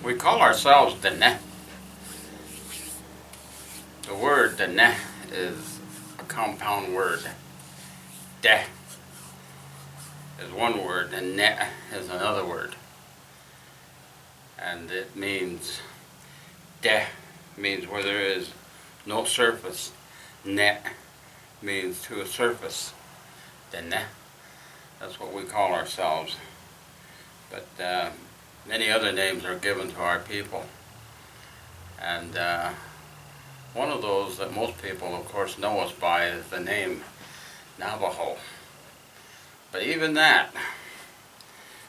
We call ourselves Dine. The word Dine is a compound word. De is one word and ne is another word. And it means, de means where there is no surface. Ne means to a surface. Dine. That's what we call ourselves. But many other names are given to our people. And one of those that most people, of course, know us by is the name Navajo. But even that,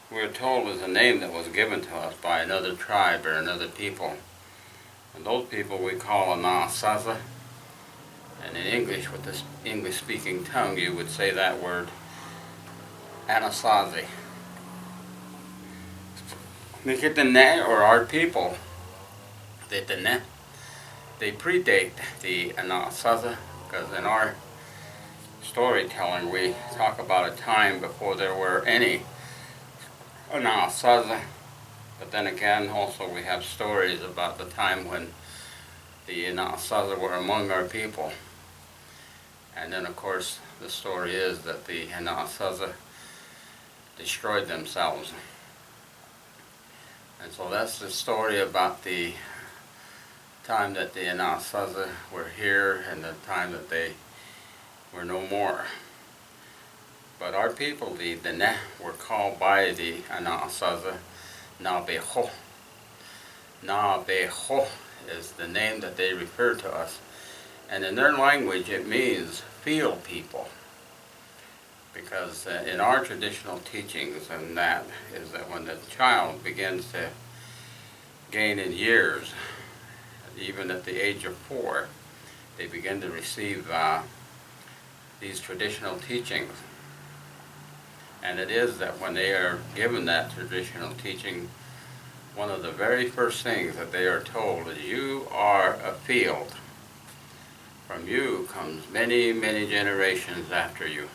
we're told, is a name that was given to us by another tribe or another people. And those people we call Anasazi. And in English, with this English-speaking tongue, you would say that word, Anasazi. The Dine, or our people, the Dine, they predate the Anasazi, because in our storytelling we talk about a time before there were any Anasazi. But then again, also we have stories about the time when the Anasazi were among our people. And then of course the story is that the Anasazi destroyed themselves. And so that's the story about the time that the Anasazi were here and the time that they were no more. But our people, the Dine, were called by the Anasazi Navajo. Navajo is the name that they refer to us. And in their language it means field people. Because in our traditional teachings, and that is that when the child begins to gain in years, even at the age of 4, they begin to receive these traditional teachings. And it is that when they are given that traditional teaching, one of the very first things that they are told is, you are a field. From you comes many, many generations after you.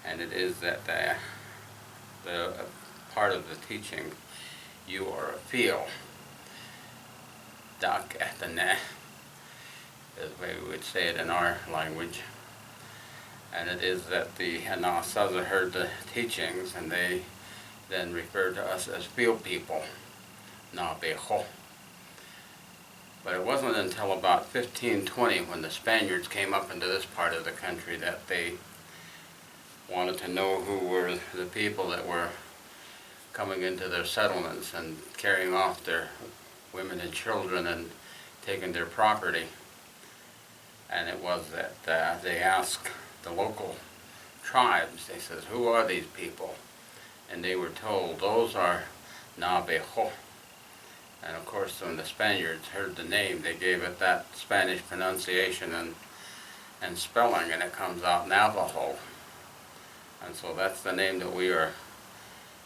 And it is that the part of the teaching, you are a field. Dak etane is the way we would say it in our language. And it is that the Anasazi heard the teachings and they then referred to us as field people, Navajo. But it wasn't until about 1520 when the Spaniards came up into this part of the country that they wanted to know who were the people that were coming into their settlements and carrying off their women and children and taking their property. And it was that they asked the local tribes, they said, who are these people? And they were told, those are Navajo. And of course when the Spaniards heard the name, they gave it that Spanish pronunciation and spelling, and it comes out Navajo. And so that's the name that we are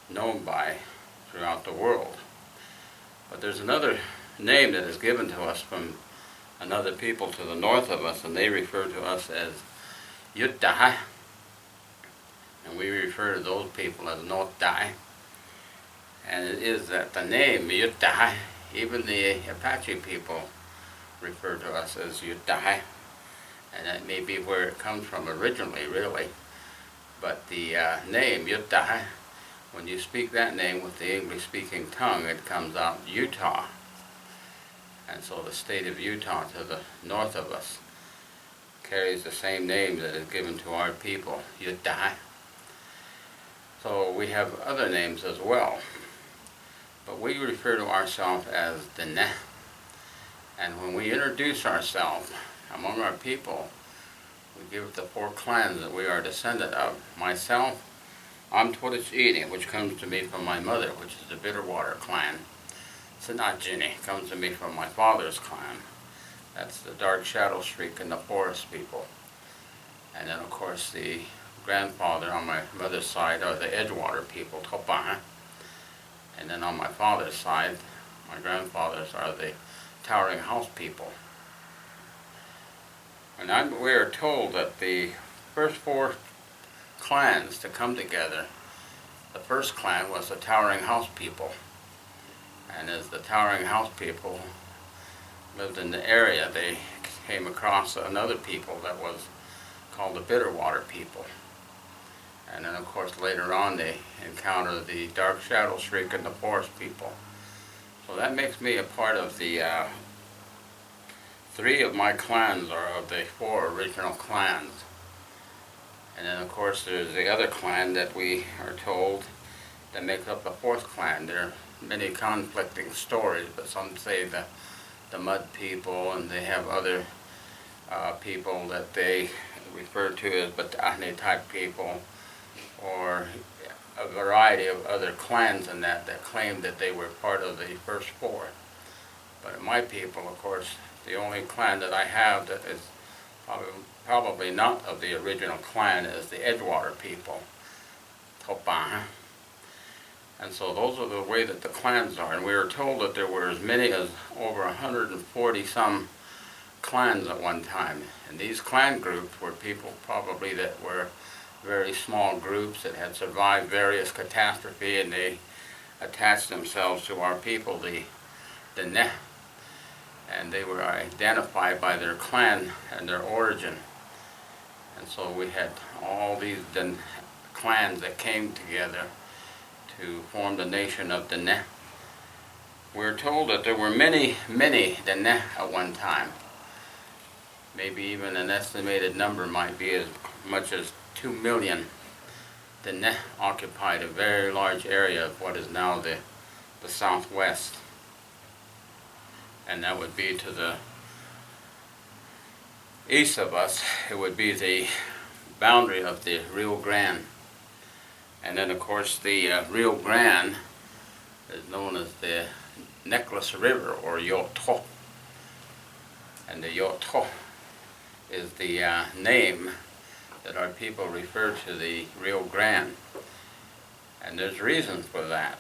known by throughout the world. But there's another name that is given to us from another people to the north of us, and they refer to us as Utah. And we refer to those people as Notai. And it is that the name Utah, even the Apache people refer to us as Utah. And that may be where it comes from originally, really. But the name Utah, when you speak that name with the English-speaking tongue, it comes out Utah. And so the state of Utah to the north of us carries the same name that is given to our people, Utah. So we have other names as well. But we refer to ourselves as Dine. And when we introduce ourselves among our people, we give the 4 clans that we are descendant of. Myself, I'm Twitchini, which comes to me from my mother, which is the Bitterwater clan. Sinajini comes to me from my father's clan. That's the Dark Shadow Streak and the Forest people. And then of course the grandfather on my mother's side are the Edgewater people, Topaha. And then on my father's side, my grandfathers are the Towering House people. And we are told that the first 4 clans to come together, the first clan was the Towering House people. And as the Towering House people lived in the area, they came across another people that was called the Bitterwater people. And then of course later on they encountered the Dark Shadow Shriek and the Forest people. So that makes me a part of the 3 of my clans, or of the 4 original clans. And then of course there's the other clan that we are told that makes up the 4th clan. There are many conflicting stories, but some say the Mud people, and they have other people that they refer to as Batahne type people, or a variety of other clans in that claim that they were part of the first 4. But in my people, of course, the only clan that I have that is probably not of the original clan is the Edgewater people, Topaha. And so those are the way that the clans are. And we were told that there were as many as over 140 some clans at one time. And these clan groups were people probably that were very small groups that had survived various catastrophe, and they attached themselves to our people, the Ne. And they were identified by their clan and their origin. And so we had all these clans that came together to form the nation of Dine. We're told that there were many Dine at one time. Maybe even an estimated number might be as much as 2 million. Dine occupied a very large area of what is now the southwest. And that would be to the east of us. It would be the boundary of the Rio Grande. And then of course the Rio Grande is known as the Necklace River, or Yoto. And the Yoto is the name that our people refer to the Rio Grande. And there's reasons for that.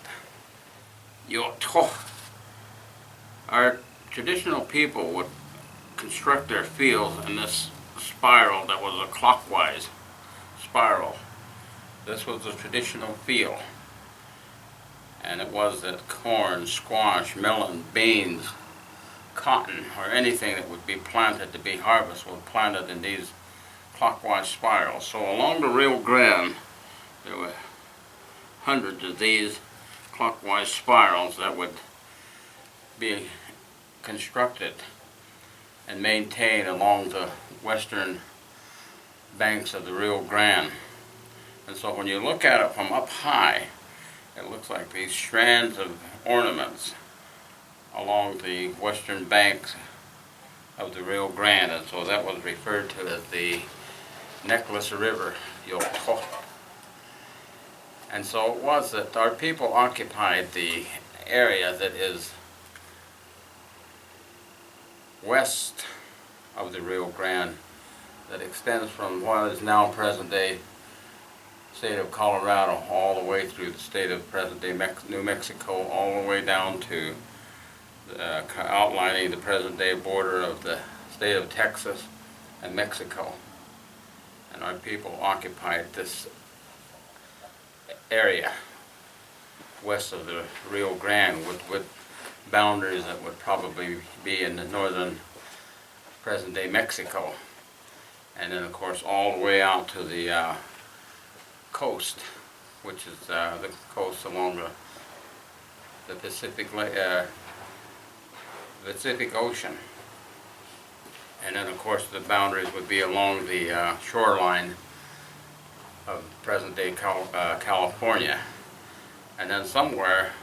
Yoto. Our traditional people would construct their fields in this spiral that was a clockwise spiral. This was the traditional field. And it was that corn, squash, melon, beans, cotton, or anything that would be planted to be harvested was planted in these clockwise spirals. So along the Rio Grande, there were hundreds of these clockwise spirals that would be constructed and maintained along the western banks of the Rio Grande. And so when you look at it from up high, it looks like these strands of ornaments along the western banks of the Rio Grande. And so that was referred to as the Necklace River, Yoto. And so it was that our people occupied the area that is west of the Rio Grande, that extends from what is now present-day state of Colorado all the way through the state of present-day New Mexico, all the way down to outlining the present-day border of the state of Texas and Mexico. And our people occupied this area west of the Rio Grande with boundaries that would probably be in the northern present-day Mexico. And then of course all the way out to the coast, which is the coast along the Pacific Ocean. And then of course the boundaries would be along the shoreline of present-day California. And then somewhere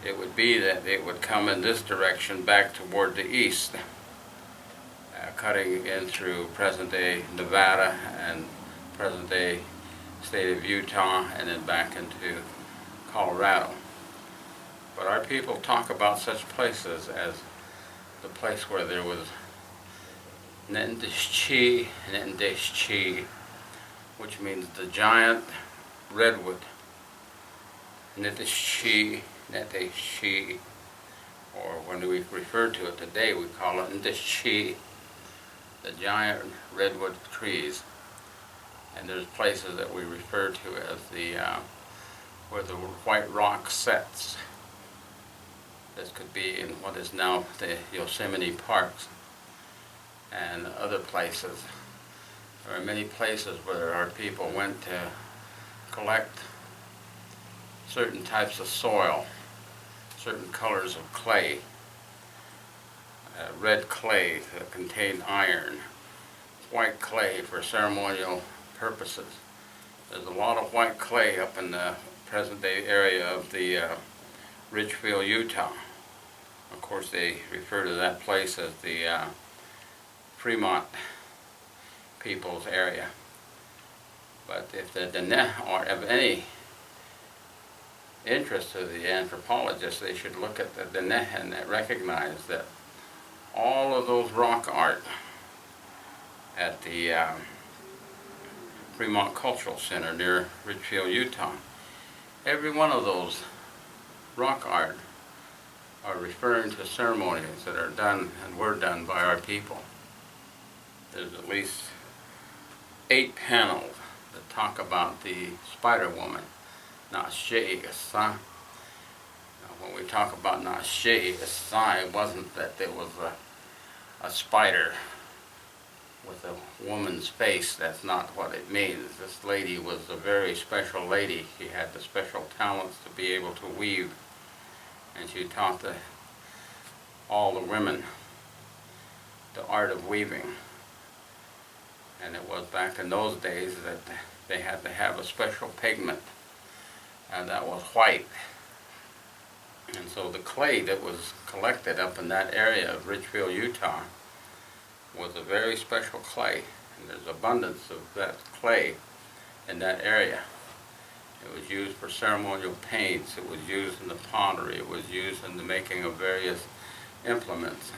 it would be that it would come in this direction back toward the east, cutting in through present-day Nevada and present-day state of Utah, and then back into Colorado. But our people talk about such places as the place where there was Netendishchi, which means the giant redwood. Netendishchi, or when we refer to it today, we call it Ndishchi, the giant redwood trees. And there's places that we refer to as the where the white rock sets. This could be in what is now the Yosemite parks and other places. There are many places where our people went to collect certain types of soil, certain colors of clay, red clay that contained iron, white clay for ceremonial purposes. There's a lot of white clay up in the present-day area of the Richfield, Utah. Of course, they refer to that place as the Fremont people's area. But if the Dine are of any interest to the anthropologists, they should look at the Dine and recognize that all of those rock art at the Fremont Cultural Center near Richfield, Utah, every one of those rock art are referring to ceremonies that are done and were done by our people. There's at least 8 panels that talk about the spider woman, Nashe Asa. When we talk about Nashe Asa, it wasn't that there was a spider with a woman's face. That's not what it means. This lady was a very special lady. She had the special talents to be able to weave, and she taught all the women the art of weaving. And it was back in those days that they had to have a special pigment, and that was white. And so the clay that was collected up in that area of Richfield, Utah, was a very special clay, and there's abundance of that clay in that area. It was used for ceremonial paints, it was used in the pottery, it was used in the making of various implements.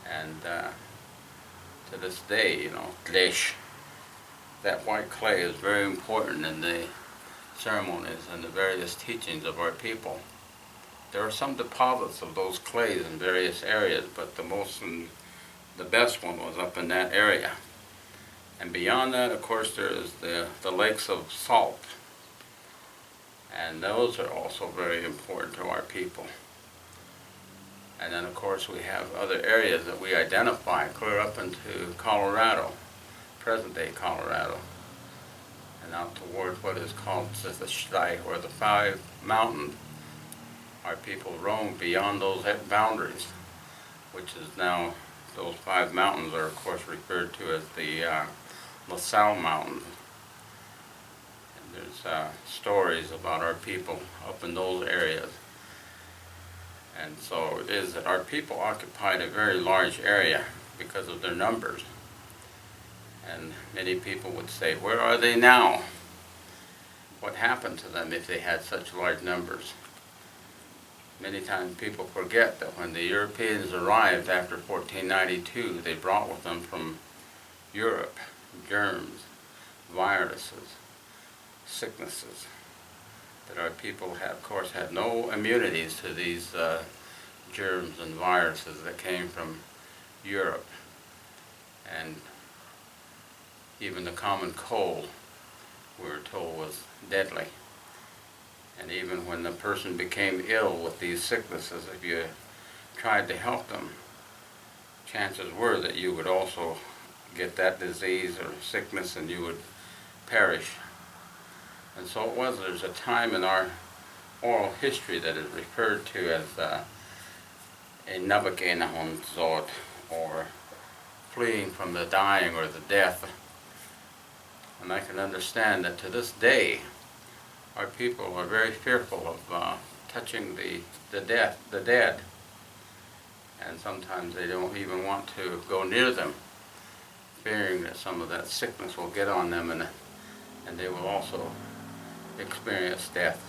And to this day, Klesh, that white clay is very important in the ceremonies and the various teachings of our people. There are some deposits of those clays in various areas, but the best one was up in that area. And beyond that, of course, there is the lakes of salt. And those are also very important to our people. And then, of course, we have other areas that we identify clear up into Colorado, present-day Colorado, and out toward what is called the Shtai, or the 5 mountains. Our people roam beyond those boundaries, which is now, those 5 mountains are, of course, referred to as the LaSalle Mountains. And there's stories about our people up in those areas. And so it is that our people occupied a very large area because of their numbers. And many people would say, where are they now? What happened to them if they had such large numbers? Many times people forget that when the Europeans arrived after 1492, they brought with them from Europe germs, viruses, sicknesses, that our people had, of course, had no immunities to these germs and viruses that came from Europe. And even the common cold, we were told, was deadly. And even when the person became ill with these sicknesses, if you tried to help them, chances were that you would also get that disease or sickness and you would perish. And so it was, there's a time in our oral history that is referred to as a Navajo, or fleeing from the dying or the death. And I can understand that to this day, our people are very fearful of touching the dead. And sometimes they don't even want to go near them, fearing that some of that sickness will get on them and they will also experience death.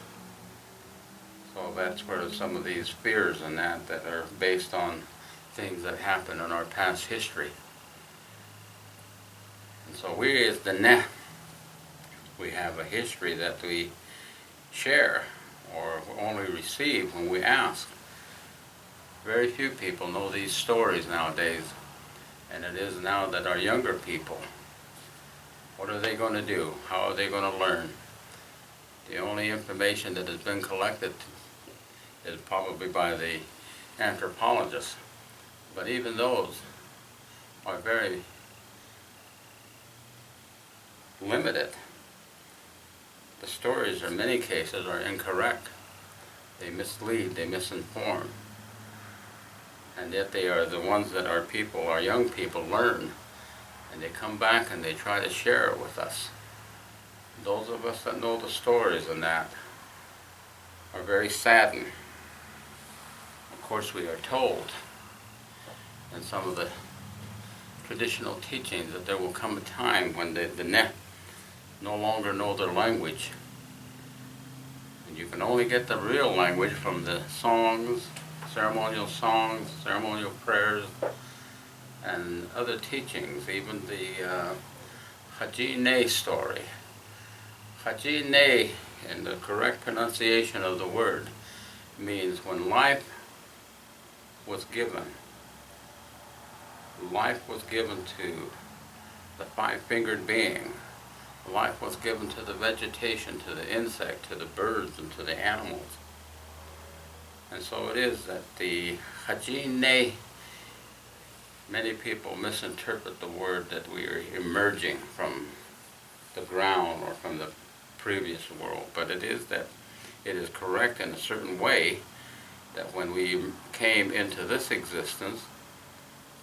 So that's where some of these fears and that are based on things that happened in our past history. And so we as the Dine, we have a history that we share or only receive when we ask. Very few people know these stories nowadays, and it is now that our younger people, what are they going to do? How are they going to learn? The only information that has been collected is probably by the anthropologists. But even those are very limited. The stories in many cases are incorrect. They mislead, they misinform. And yet they are the ones that our people, our young people, learn. And they come back and they try to share it with us. Those of us that know the stories and that are very saddened. Of course, we are told in some of the traditional teachings that there will come a time when the no longer know their language. And you can only get the real language from the songs, ceremonial prayers, and other teachings, even the Hajine story. Hajine, in the correct pronunciation of the word, means when life was given. Life was given to the five-fingered being. Life was given to the vegetation, to the insect, to the birds, and to the animals. And so it is that the Hajine, many people misinterpret the word that we are emerging from the ground or from the previous world. But it is that it is correct in a certain way that when we came into this existence,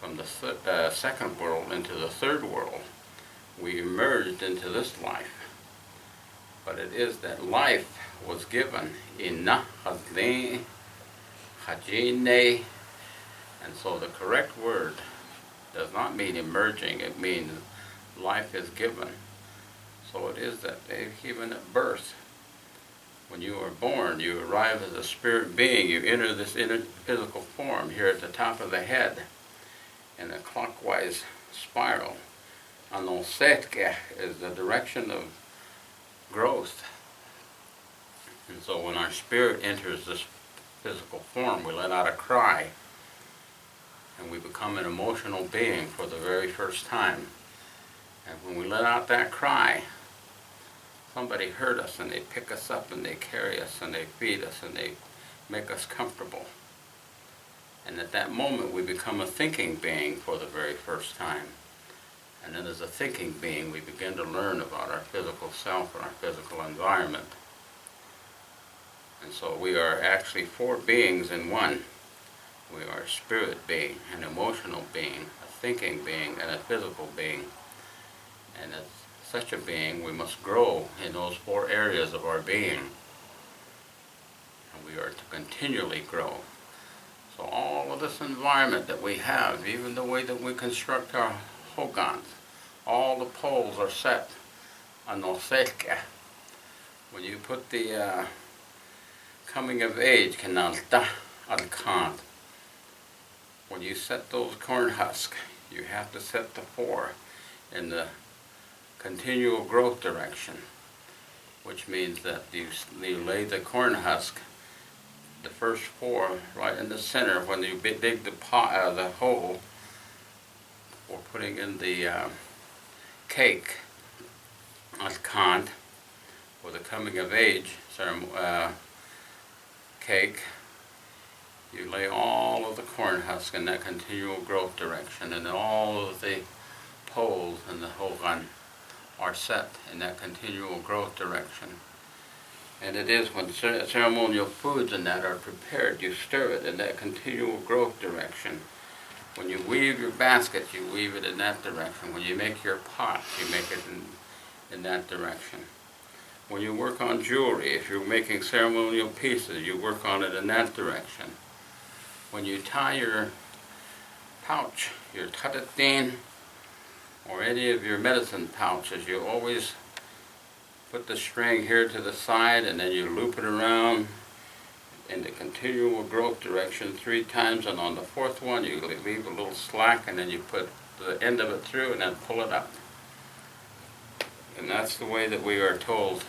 from the second world into the third world, we emerged into this life. But it is that life was given in Hajine, and so the correct word does not mean emerging, it means life is given. So it is that even at birth, when you are born, you arrive as a spirit being, you enter this inner physical form here at the top of the head in a clockwise spiral. Anosetke is the direction of growth. And so when our spirit enters this physical form, we let out a cry, and we become an emotional being for the very first time. And when we let out that cry, somebody heard us, and they pick us up, and they carry us, and they feed us, and they make us comfortable. And at that moment, we become a thinking being for the very first time. And then as a thinking being, we begin to learn about our physical self and our physical environment. And so we are actually four beings in one. We are a spirit being, an emotional being, a thinking being, and a physical being. And as such a being, we must grow in those four areas of our being. And we are to continually grow. So all of this environment that we have, even the way that we construct our hogans, all the poles are set on Noseka. When you put the coming of age, Kanalta Adkant, when you set those corn husks, you have to set the four in the continual growth direction, which means that you lay the corn husk, the first four, right in the center. When you dig the hole for putting in the cake, Adkant, for the coming of age cake, you lay all of the corn husk in that continual growth direction, and all of the poles in the hogan are set in that continual growth direction. And it is when ceremonial foods and that are prepared, you stir it in that continual growth direction. When you weave your basket, you weave it in that direction. When you make your pot, you make it in that direction. When you work on jewelry, if you're making ceremonial pieces, you work on it in that direction. When you tie your pouch, your tatatin, or any of your medicine pouches, you always put the string here to the side, and then you loop it around in the continual growth direction 3 times, and on the 4th one you leave a little slack, and then you put the end of it through and then pull it up. And that's the way that we are told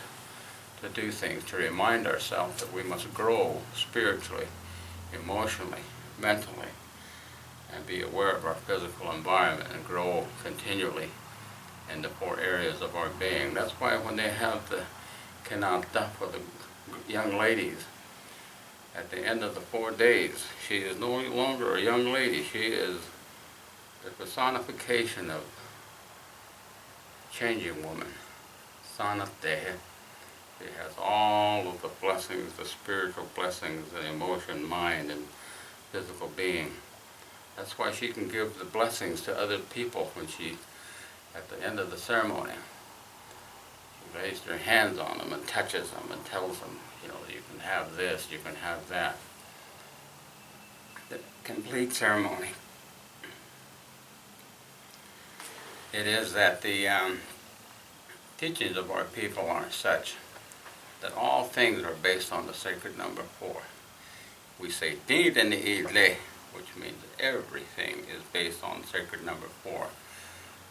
to do things, to remind ourselves that we must grow spiritually, emotionally, mentally, and be aware of our physical environment and grow continually in the 4 areas of our being. That's why when they have the Kenanta for the young ladies, At the end of the 4 days, she is no longer a young lady. She is the personification of changing woman. Son of Dehe. She has all of the blessings, the spiritual blessings, the emotion, mind, and physical being. That's why she can give the blessings to other people when she, at the end of the ceremony, she lays her hands on them and touches them and tells them, you can have this, you can have that. The complete ceremony. It is that the teachings of our people are such that all things are based on the sacred number 4. We say Dine, which means everything is based on sacred number 4.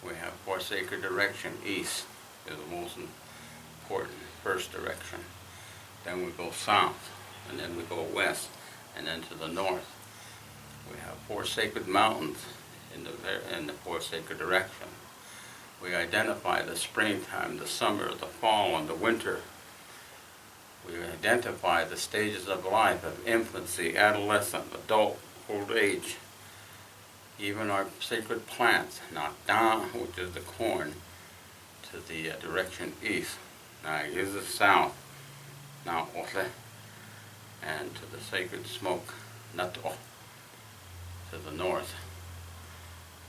We have 4 sacred direction. East is the most important, first direction. Then we go south, and then we go west, and then to the north. We have 4 sacred mountains in the 4 sacred direction. We identify the springtime, the summer, the fall, and the winter. We identify the stages of life of infancy, adolescent, adult, old age. Even our sacred plants, now Dine, which is the corn, to the direction east. Now is the south, now Ole, and to the sacred smoke, Nato, to the north.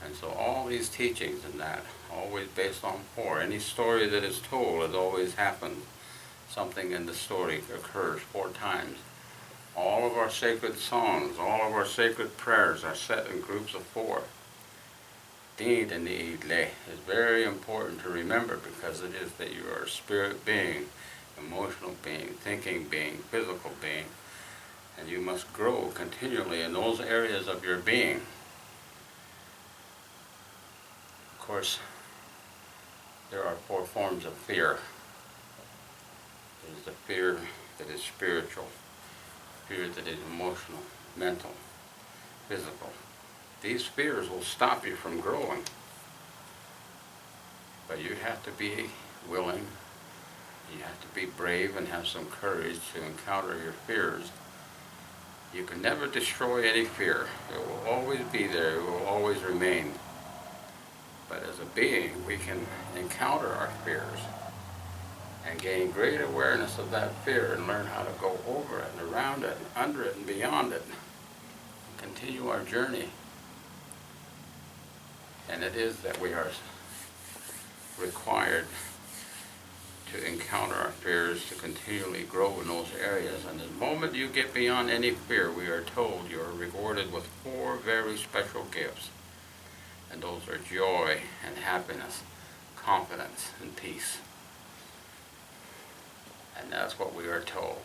And so all these teachings and that, always based on 4. Any story that is told has always happened. Something in the story occurs 4 times. All of our sacred songs, all of our sacred prayers are set in groups of 4. Dine is very important to remember because it is that you are a spirit being, emotional being, thinking being, physical being, and you must grow continually in those areas of your being. Of course, there are 4 forms of fear. There's the fear that is spiritual, fear that is emotional, mental, physical. These fears will stop you from growing. But you have to be willing, you have to be brave and have some courage to encounter your fears. You can never destroy any fear. It will always be there, it will always remain. But as a being, we can encounter our fears and gain great awareness of that fear and learn how to go over it and around it and under it and beyond it. And continue our journey. And it is that we are required to encounter our fears, to continually grow in those areas. And the moment you get beyond any fear, we are told you are rewarded with 4 very special gifts. And those are joy and happiness, confidence and peace. And that's what we are told.